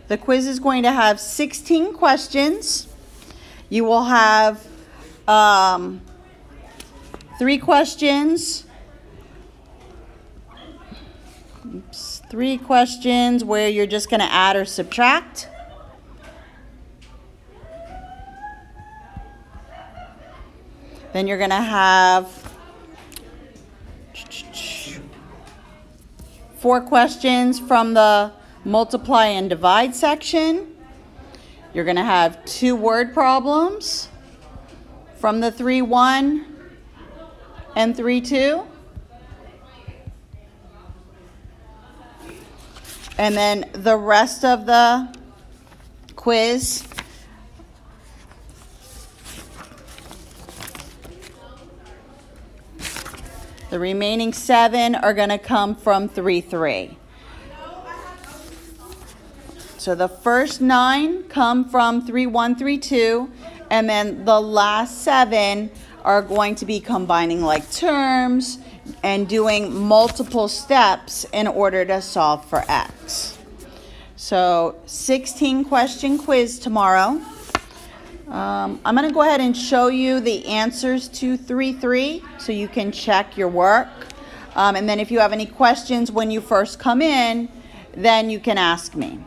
The quiz is going to have 16 questions. You will have 3 questions. 3 questions where you're just going to add or subtract. Then you're going to have 4 questions from the multiply and divide section. You're going to have 2 word problems from the 3-1 and 3-2. And then the rest of the quiz the remaining 7 are going to come from 3-3. So the first 9 come from 3-1, 3-2, and then the last 7 are going to be combining like terms and doing multiple steps in order to solve for x. So 16 question quiz tomorrow. I'm going to go ahead and show you the answers to 3-3 so you can check your work. And then if you have any questions when you first come in, then you can ask me.